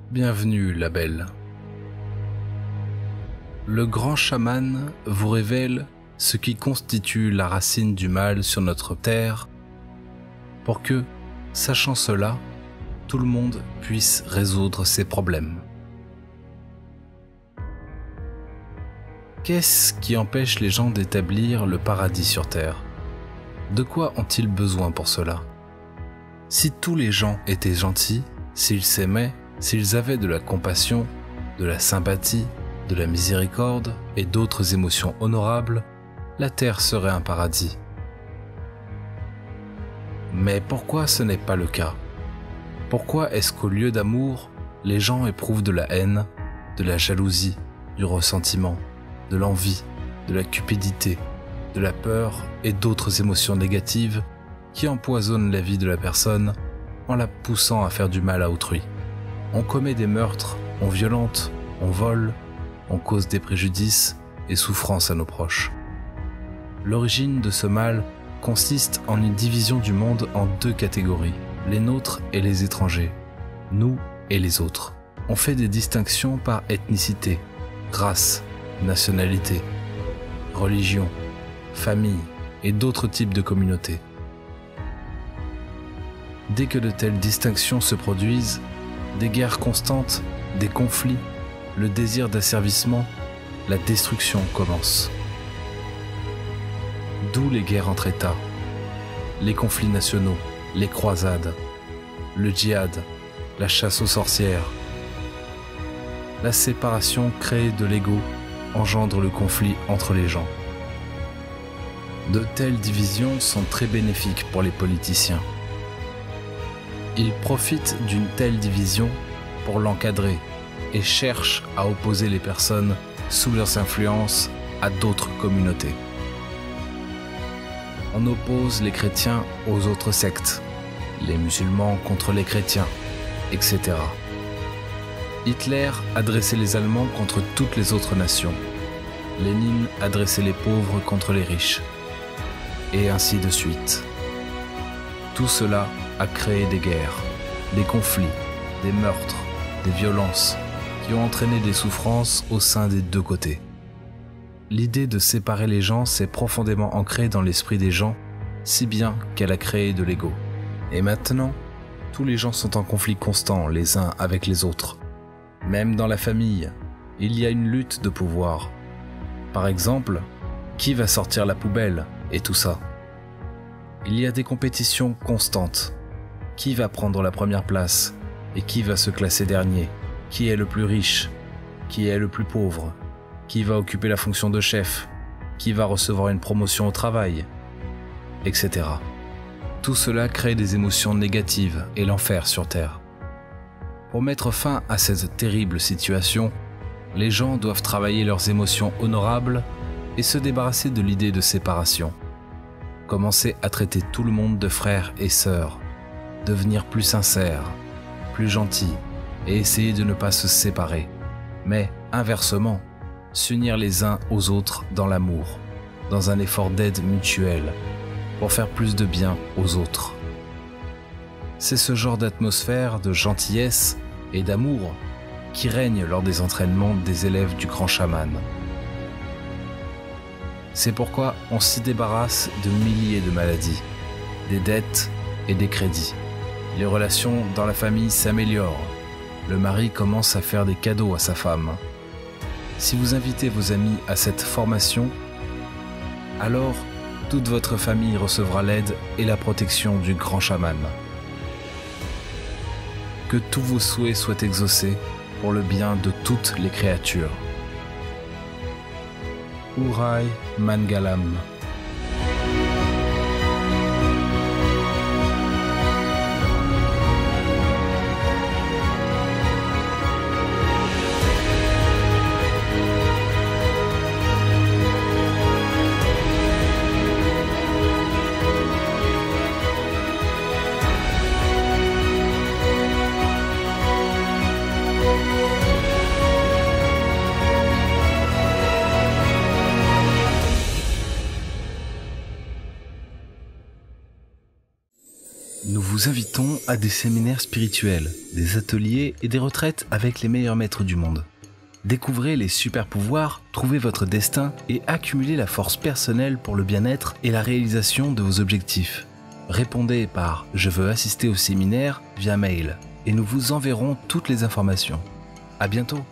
Bienvenue, la belle. Le grand chaman vous révèle ce qui constitue la racine du mal sur notre terre pour que, sachant cela, tout le monde puisse résoudre ses problèmes. Qu'est-ce qui empêche les gens d'établir le paradis sur terre? De quoi ont-ils besoin pour cela? Si tous les gens étaient gentils, s'ils s'aimaient, s'ils avaient de la compassion, de la sympathie, de la miséricorde et d'autres émotions honorables, la terre serait un paradis. Mais pourquoi ce n'est pas le cas? Pourquoi est-ce qu'au lieu d'amour, les gens éprouvent de la haine, de la jalousie, du ressentiment, de l'envie, de la cupidité, de la peur et d'autres émotions négatives qui empoisonnent la vie de la personne en la poussant à faire du mal à autrui? On commet des meurtres, on violente, on vole, on cause des préjudices et souffrances à nos proches. L'origine de ce mal consiste en une division du monde en deux catégories, les nôtres et les étrangers, nous et les autres. On fait des distinctions par ethnicité, race, nationalité, religion, famille et d'autres types de communautés. Dès que de telles distinctions se produisent, des guerres constantes, des conflits, le désir d'asservissement, la destruction commence. D'où les guerres entre États, les conflits nationaux, les croisades, le djihad, la chasse aux sorcières. La séparation créée de l'ego engendre le conflit entre les gens. De telles divisions sont très bénéfiques pour les politiciens. Ils profitent d'une telle division pour l'encadrer et cherchent à opposer les personnes sous leurs influences à d'autres communautés. On oppose les chrétiens aux autres sectes, les musulmans contre les chrétiens, etc. Hitler adressait les Allemands contre toutes les autres nations. Lénine adressait les pauvres contre les riches. Et ainsi de suite. Tout cela a créé des guerres, des conflits, des meurtres, des violences qui ont entraîné des souffrances au sein des deux côtés. L'idée de séparer les gens s'est profondément ancrée dans l'esprit des gens, si bien qu'elle a créé de l'ego. Et maintenant, tous les gens sont en conflit constant les uns avec les autres. Même dans la famille, il y a une lutte de pouvoir. Par exemple, qui va sortir la poubelle et tout ça? Il y a des compétitions constantes. Qui va prendre la première place et qui va se classer dernier? Qui est le plus riche? Qui est le plus pauvre? Qui va occuper la fonction de chef? Qui va recevoir une promotion au travail? Etc. Tout cela crée des émotions négatives et l'enfer sur Terre. Pour mettre fin à cette terrible situation, les gens doivent travailler leurs émotions honorables et se débarrasser de l'idée de séparation. Commencer à traiter tout le monde de frères et sœurs, devenir plus sincère, plus gentil et essayer de ne pas se séparer, mais inversement, s'unir les uns aux autres dans l'amour, dans un effort d'aide mutuelle, pour faire plus de bien aux autres. C'est ce genre d'atmosphère de gentillesse et d'amour qui règne lors des entraînements des élèves du grand chaman. C'est pourquoi on s'y débarrasse de milliers de maladies, des dettes et des crédits. Les relations dans la famille s'améliorent. Le mari commence à faire des cadeaux à sa femme. Si vous invitez vos amis à cette formation, alors toute votre famille recevra l'aide et la protection du grand chaman. Que tous vos souhaits soient exaucés pour le bien de toutes les créatures. Urai Mangalam. à des séminaires spirituels, des ateliers et des retraites avec les meilleurs maîtres du monde. Découvrez les super pouvoirs, trouvez votre destin et accumulez la force personnelle pour le bien-être et la réalisation de vos objectifs. Répondez par « Je veux assister au séminaire » via mail et nous vous enverrons toutes les informations. À bientôt!